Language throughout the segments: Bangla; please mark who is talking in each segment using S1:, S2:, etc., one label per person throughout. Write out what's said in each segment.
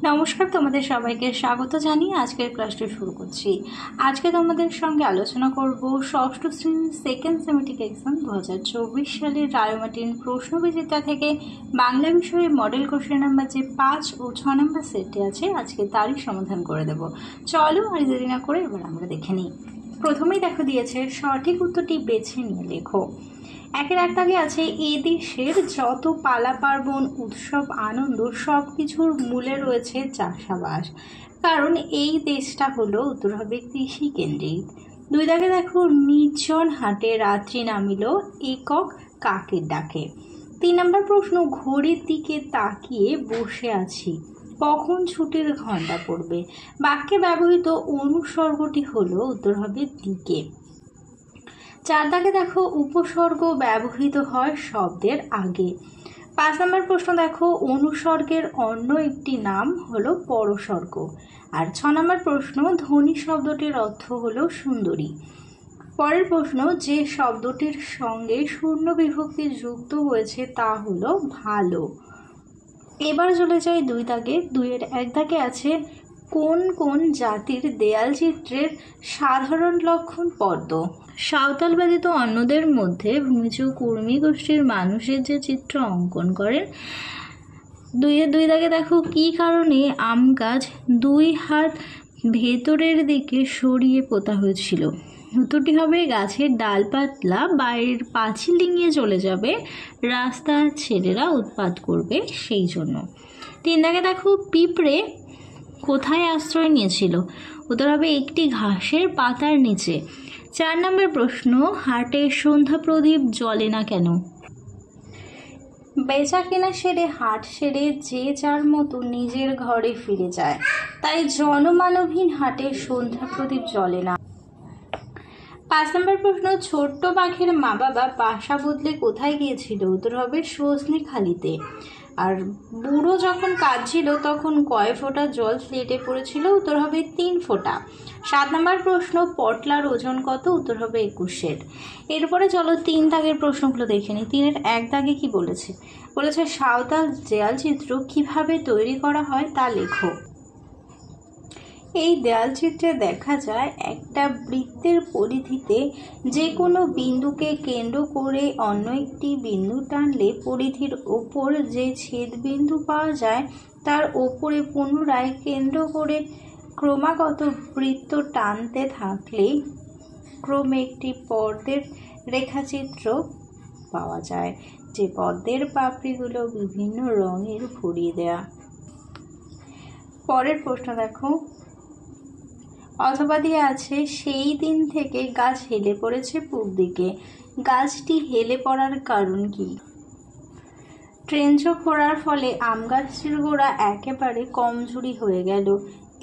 S1: নমস্কার, তোমাদের সবাইকে স্বাগত জানিয়ে আজকের ক্লাসটি শুরু করছি। আজকে তোমাদের সঙ্গে আলোচনা করব ষষ্ঠ শ্রেণীর সেকেন্ড সেমিস্টার এক্সাম 2024 সালের রায়মার্টিন প্রশ্নবিচিত্রা থেকে বাংলা বিষয়ে মডেল কোশ্চেন নাম্বার যে 5 ও 6 নম্বর সেটটি আছে, আজকে তারই সমাধান করে দেব। চলো আর দেরি না করে এবার আমরা দেখে নিই। প্রথমেই দেখো দিয়েছে সঠিক উত্তরটি বেছে নিয়ে লেখো। একের এক দাগে আছে এ দেশের যত পালা পার্বণ উৎসব আনন্দ সব কিছুর মূলে রয়েছে চাষাবাস, কারণ এই দেশটা হলো উত্তর হবে কৃষি কেন্দ্রিক। দুই দাগে দেখো নির্জন হাটে রাত্রি নামিল একক কাকের ডাকে। 3 নম্বর প্রশ্ন ঘড়ির দিকে তাকিয়ে বসে আছি কখন ছুটির ঘন্টা পড়বে। বাক্যে ব্যবহৃত অনুসর্গটি হলো উত্তর হবে দিকে। 4 দাগে দেখো উপসর্গ ব্যবহৃত হয় শব্দের আগে। 5 নম্বর প্রশ্ন দেখো অনুসর্গের অন্য একটি নাম হলো পরসর্গ। আর 6 নম্বর প্রশ্ন ধ্বনি শব্দটির অর্থ হলো সুন্দরী। পরের প্রশ্ন যে শব্দটির সঙ্গে শূন্য বিভক্তি যুক্ত হয়েছে তা হলো ভালো। এবার চলে যাই 2 দাগে। 2-এর 1 দাগে আছে কোন কোন জাতির দেয়াল চিত্রের সাধারণ লক্ষণ পদ্ম। সাঁওতাল ব্যতীত অন্যদের মধ্যে ভূমিজ কুর্মী গোষ্ঠীর মানুষের যে চিত্র অঙ্কন করেন। 2-এর 2 দাগে দেখো কি কারণে আম গাছ 2 হাত ভেতরের দিকে সরিয়ে পোতা হয়েছিল। উত্তরটি হবে গাছের ডালপাতলা বাইরের পাঁচিল ডিঙিয়ে চলে যাবে, রাস্তার ছেলেরা উৎপাত করবে সেই জন্য। 3 দাগে দেখো পিঁপড়ে কোথায় আশ্রয় নিয়েছিল। উত্তর হবে একটি ঘাসের পাতার নিচে। 4 নম্বর প্রশ্ন হাটে সন্ধ্যা প্রদীপ জ্বলে না কেন। বেচা কেনা সেরে হাট সেরে যে যার মতো নিজের ঘরে ফিরে যায়, তাই জনমানবহীন হাটে সন্ধ্যা প্রদীপ জ্বলে না। 5 নম্বর প্রশ্ন ছোট্ট বাঘের মা বাবা বাসা বদলে কোথায় গিয়েছিল। উত্তর হবে সজনেখালিতে। আর বুড়ো যখন কাঁদছিল তখন কয় ফোঁটা জল স্লেটে পড়েছিল। উত্তর হবে 3 ফোঁটা। 7 নম্বর প্রশ্ন পটলার ওজন কত। উত্তর হবে 21 এরপরে চলো 3 দাগের প্রশ্নগুলো দেখে নিই। 3-এর 1 দাগে কি বলেছে। সাঁওতাল দেয়াল চিত্র কিভাবে তৈরি করা হয় তা লেখো। এই দেয়াল চিত্রে দেখা যায় একটা বৃত্তের পরিধিতে যে কোনো বিন্দুকে কেন্দ্র করে অন্য একটি বিন্দু টানলে পরিধির ওপর যে ছেদ বিন্দু পাওয়া যায় তার ওপরে পুনরায় কেন্দ্র করে ক্রমাগত বৃত্ত টানতে থাকলে ক্রমে একটি পদ্মের রেখাচিত্র পাওয়া যায়, যে পদ্মের পাপড়িগুলো বিভিন্ন রঙের ভরিয়ে দেয়া। পরের প্রশ্ন দেখো অথবা দিয়ে আছে সেই দিন থেকে গাছ হেলে পড়েছে পূব দিকে। গাছটি হেলে পড়ার কারণ কি। ট্রেঞ্চ খোঁড়ার ফলে আম গাছটির গোড়া একেবারে কমজোরি হয়ে গেল।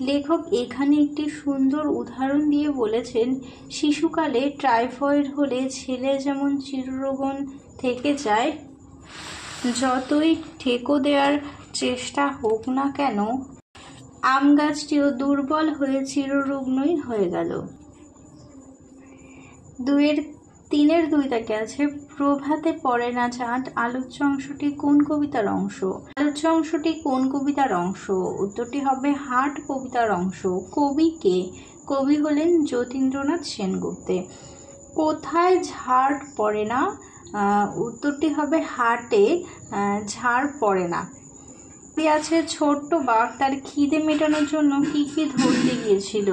S1: লেখক এখানে একটি সুন্দর উদাহরণ দিয়ে বলেছেন শিশুকালে টাইফয়েড হলে ছেলে যেমন চিররোগন থেকে যায়, যতই ঠেকো দেওয়ার চেষ্টা হোক না কেন আম গাছটিও দুর্বল হয়ে চিররুগ্নই হয়ে গেল। 3-এর 2 দাগে আছে প্রভাতে পড়ে না চাঁদ আলোচ্য অংশটি কোন কবিতার অংশ। আলোচ্য অংশটি কোন কবিতার অংশ। উত্তরটি হবে হাট কবিতার অংশ। কবি কে। কবি হলেন যতীন্দ্রনাথ সেনগুপ্তে। কোথায় ঝাড় পড়ে না। উত্তরটি হবে হাটে ঝাড় পড়ে না। আছে ছোট্ট বাঘ তার খিদে মেটানোর জন্য কি কি ধরতে গিয়েছিল।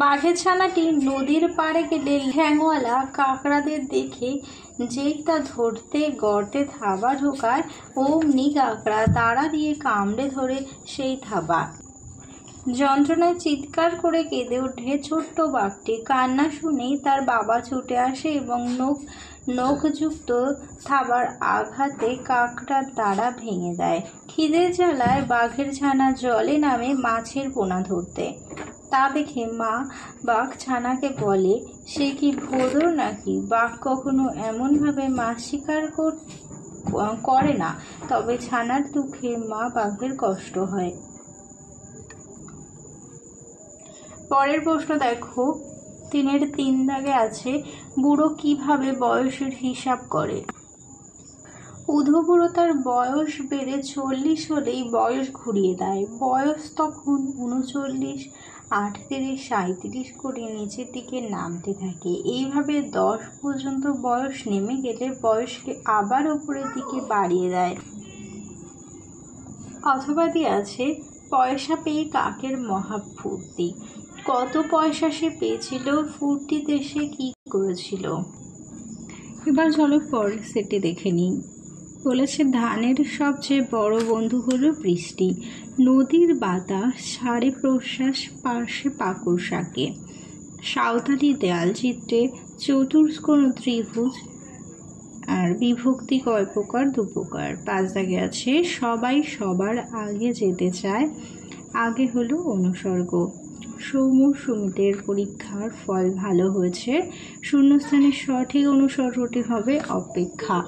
S1: বাঘের ছানাটি নদীর পাড়ে গেলে ঠ্যাংওয়ালা কাঁকড়াদের দেখে যেই তা ধরতে গর্তে থাবা ঢোকায় অমনি কাঁকড়া তাড়া দিয়ে কামড়ে ধরে সেই থাবা। যন্ত্রণায় চিৎকার করে কেঁদে ওঠে ছোট্ট বাঘটি। কান্না শুনেই তার বাবা ছুটে আসে এবং নখযুক্ত থাবার আঘাতে কাঁকড়ার তাড়া ভেঙে দেয়। খিদের জ্বালায় বাঘের ছানা জলে নামে মাছের পোনা ধরতে। তা দেখে মা বাঘ ছানাকে বলে সে কি ভোদর নাকি, বাঘ কখনো এমনভাবে মাছ শিকার করে না। তবে ছানার দুঃখে মা বাঘের কষ্ট হয়। পরের প্রশ্ন দেখো 3-এর 3 দাগে আছে বুড়ো কিভাবে বয়সের হিসাব করে। উধবুড়ো বয়স বেড়ে 40 হলেই বয়স ঘুরিয়ে দেয়। বয়স তখন 39, 38, 37 করে নিচের দিকে নামতে থাকে। এইভাবে 10 পর্যন্ত বয়স নেমে গেলে বয়সকে আবার উপরের দিকে বাড়িয়ে দেয়। অথবা দিয়ে আছে পয়সা পেয়ে কাকের মহা ফুর্তি। কত পয়সা সে পেয়েছিল, ফুর্তিতে সে কি করেছিল। এবার চলো পরের সেটে দেখে নিই। বলেছে ধানের সবচেয়ে বড় বন্ধু হলো বৃষ্টি, নদীর বাতাস, সারে প্রশ্বাস, পার্শ্বে পাকুড় শাকে। সাঁওতালি দেয়াল চিত্রে চতুষ্কোণ ত্রিভুজ আর বিভক্তি কয় প্রকার? 2 প্রকার। 5 দাগে আছে সবাই সবার আগে যেতে চায়, আগে হলো অনুসর্গ। সৌম্য সুমিতের পরীক্ষার ফল ভালো হয়েছে, শূন্যস্থানের সঠিক অনুসর্গটি হবে অপেক্ষা।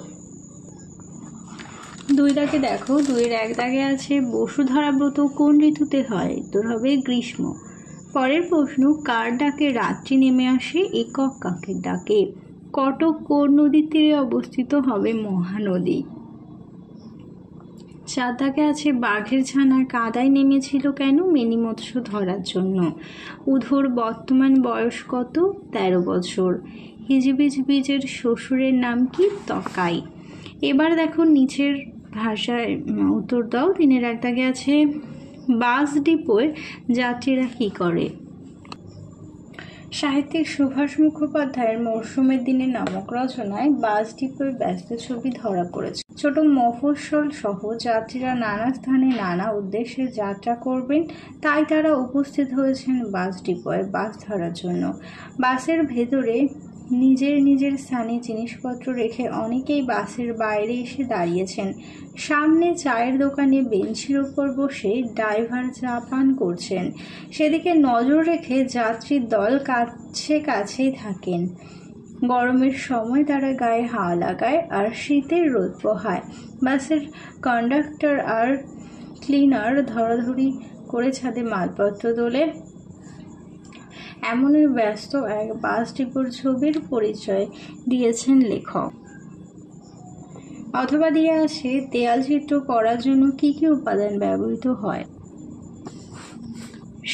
S1: 2 দাগে দেখো, 2-এর 1 দাগে আছে বসুধরা ব্রত কোন ঋতুতে হয়? উত্তর হবে গ্রীষ্ম। পরের প্রশ্ন, কার ডাকে রাত্রি নেমে আসে? একক কাকের ডাকে। কটক কোন নদীর তীরে অবস্থিত? হবে মহানদী। 4 দাগে আছে বাঘের ছানা কাদায় নেমেছিল কেন? মিনি মৎস্য ধরার জন্য। উধোর বর্তমান বয়স কত? 13 বছর। হিজিবিজ বীজের শ্বশুরের নাম কি? তকাই। এবার দেখো নিচের ভাষায় উত্তর দাও। 3-এর 1 দাগে আছে বাস ডিপোয় যাত্রীরা কি করে? সাহিত্যিক সুভাষ মুখোপাধ্যায়ের মরশুমের দিনে নামক রচনায় বাস ডিপোয় ব্যস্ত ছবি ধরা পড়েছে। ছোট মফস্বল সহ যাত্রীরা নানা স্থানে নানা উদ্দেশ্যে যাত্রা করবেন, তাই তারা উপস্থিত হয়েছেন বাস ডিপোয় বাস ধরার জন্য। বাসের ভেতরে নিজের নিজের স্থানে জিনিসপত্র রেখে অনেকেই বাসের বাইরে এসে দাঁড়িয়েছেন। সামনে চায়ের দোকানে বেঞ্চির ওপর বসে ড্রাইভার চা পান করছেন, সেদিকে নজর রেখে যাত্রীর দল কাছেই থাকেন। গরমের সময় তারা গায়ে হাওয়া লাগায় আর শীতের রোদ পোহায়। বাসের কন্ডাক্টর আর ক্লিনার ধরাধরি করে ছাদে মালপত্র তোলে। এমনই ব্যস্ত এক বাস ডিপোর ছবির পরিচয় দিয়েছেন লেখক। অথবা দিয়ে আছে দেয়াল চিত্র করার জন্য কি কি উপাদান ব্যবহৃত হয়?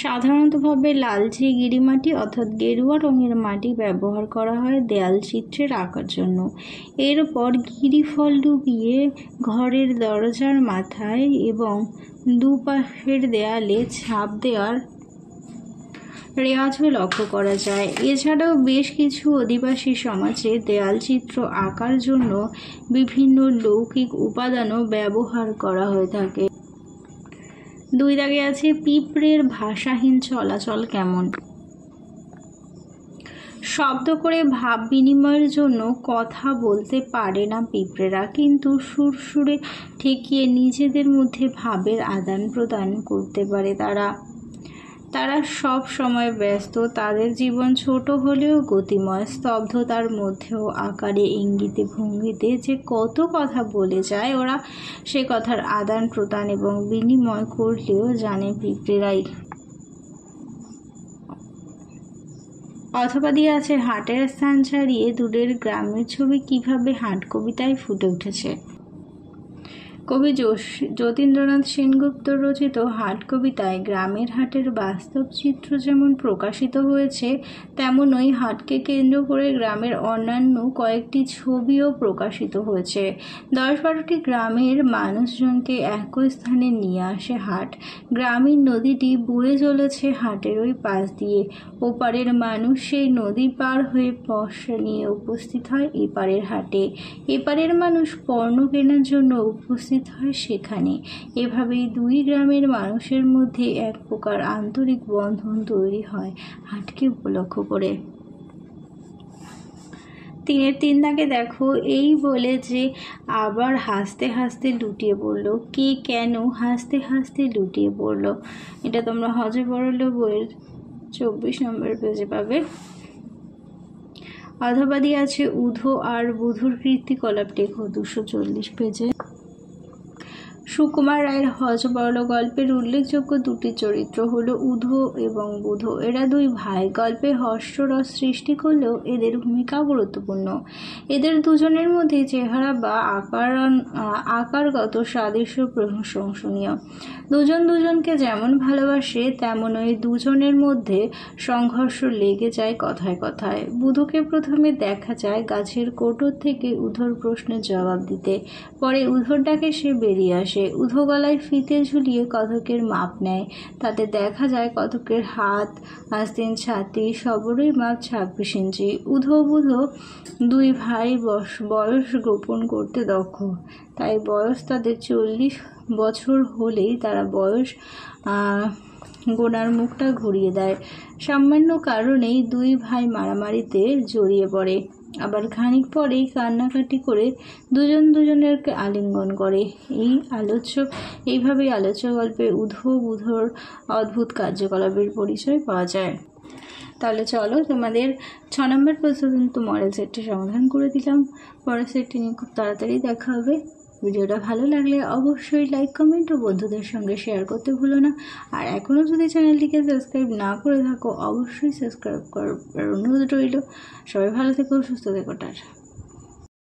S1: সাধারণতভাবে লালচে গিরিমাটি অর্থাৎ গেরুয়া রঙের মাটি ব্যবহার করা হয় দেয়াল চিত্রের আঁকার জন্য। এরপর গিরিফল ডুবিয়ে ঘরের দরজার মাথায় এবং দুপাশের দেয়ালে ছাপ দেওয়ার রেওয়াজও লক্ষ্য করা যায়। এছাড়াও বেশ কিছু আদিবাসী সমাজে দেয়াল চিত্র আঁকার জন্য বিভিন্ন লৌকিক উপাদানও ব্যবহার করা হয়ে থাকে। 2 দাগে আছে পিঁপড়ের ভাষাহীন চলাচল কেমন? শব্দ করে ভাব বিনিময়ের জন্য কথা বলতে পারে না পিঁপড়েরা, কিন্তু সুরসুরে ঠেকিয়ে নিজেদের মধ্যে ভাবের আদান প্রদান করতে পারে তারা সব সময় ব্যস্ত। তাদের জীবন ছোট হলেও গতিময়, স্তব্ধতার মধ্যেও আকারে ইঙ্গিতে ভঙ্গিতে যে কত কথা বলে যায়, ওরা সে কথার আদান প্রদান এবং বিনিময় করলেও জানে পিঁপড়েরাই। অথবা দিয়ে আছে হাটের স্থান ছাড়িয়ে দূরের গ্রামের ছবি কিভাবে হাট কবিতায় ফুটে উঠেছে? কবি যতীন্দ্রনাথ সেনগুপ্ত রচিত হাট কবিতায় গ্রামের হাটের বাস্তব চিত্র যেমন প্রকাশিত হয়েছে, তেমনই হাটকে কেন্দ্র করে গ্রামের অন্যান্য কয়েকটি ছবিও প্রকাশিত হয়েছে। 10-12টি গ্রামের মানুষজনকে একই স্থানে নিয়ে আসে হাট। গ্রামীণ নদীটি বয়ে চলেছে হাটের ওই পাশ দিয়ে। ওপারের মানুষ সেই নদী পার হয়ে পয়সা নিয়ে উপস্থিত হয় এপারের হাটে। এপারের মানুষ পণ্য কেনার জন্য উপস্থিত হয় সেখানে। এভাবেই 2 গ্রামের মানুষের মধ্যে এক প্রকার আন্তরিক বন্ধন তৈরি হয় হাটকে উপলক্ষ করে। 3-এর 3 দাগে দেখো, এই বলে যে আবার হাসতে হাসতে লুটিয়ে পড়ল। কে কেন হাসতে হাসতে লুটিয়ে পড়ল? এটা তোমরা হজে পড়ল বইয়ের 24 নম্বর পেজে পাবে। অথবা দিয়ে আছে উধো আর বুধুর কীর্তিকলাপ লেখো 240 পেজে। সুকুমার রায়ের হযবরল গল্পের উল্লেখযোগ্য দুটি চরিত্র হলো উধো এবং বুধো। এরা দুই ভাই। গল্পে হাস্যরস সৃষ্টি করলেও এদের ভূমিকা গুরুত্বপূর্ণ। এদের দুজনের মধ্যে চেহারা বা আকারগত সাদৃশ্য প্রশংসনীয়। দুজন দুজনকে যেমন ভালোবাসে তেমনই দুজনের মধ্যে সংঘর্ষ লেগে যায় কথায় কথায়। বুধোকে প্রথমে দেখা যায় গাছের কোটর থেকে উধোর প্রশ্নের জবাব দিতে। পরে উধোর ডাকে সে বেরিয়ে আসে। উধো গলায় ফিতে ঝুলিয়ে কতকের মাপ নেয়। তাতে দেখা যায় কতকের হাত, আস্তিন, ছাতি সবরই মাপ 26 ইঞ্চি। উধো বুধো দুই ভাই বয়স গোপন করতে দক্ষ। তাই বয়স তাদের 40 বছর হলেই তারা বয়স গোনার মুখটা ঘুরিয়ে দেয়। সামান্য কারণেই দুই ভাই মারামারিতে জড়িয়ে পড়ে। আবার খানিক পরেই কান্নাকাটি করে দুজন দুজনেরকে আলিঙ্গন করে। এইভাবেই আলোচ্য গল্পে উধো বুধোর অদ্ভুত কার্যকলাপের পরিচয় পাওয়া যায়। তাহলে চলো তোমাদের 6 নম্বর পর্যন্ত মডেল সেটটি সমাধান করে দিলাম। পরের সেটটি নিয়ে খুব তাড়াতাড়ি দেখা হবে। ভিডিওটা ভালো লাগলে অবশ্যই লাইক, কমেন্ট ও বন্ধুদের সঙ্গে শেয়ার করতে ভুলো না। আর এখনও যদি চ্যানেলটিকে সাবস্ক্রাইব না করে থাকো অবশ্যই সাবস্ক্রাইব করার অনুরোধ রইল। সবাই ভালো থেকো, সুস্থ থেকো, টাটা।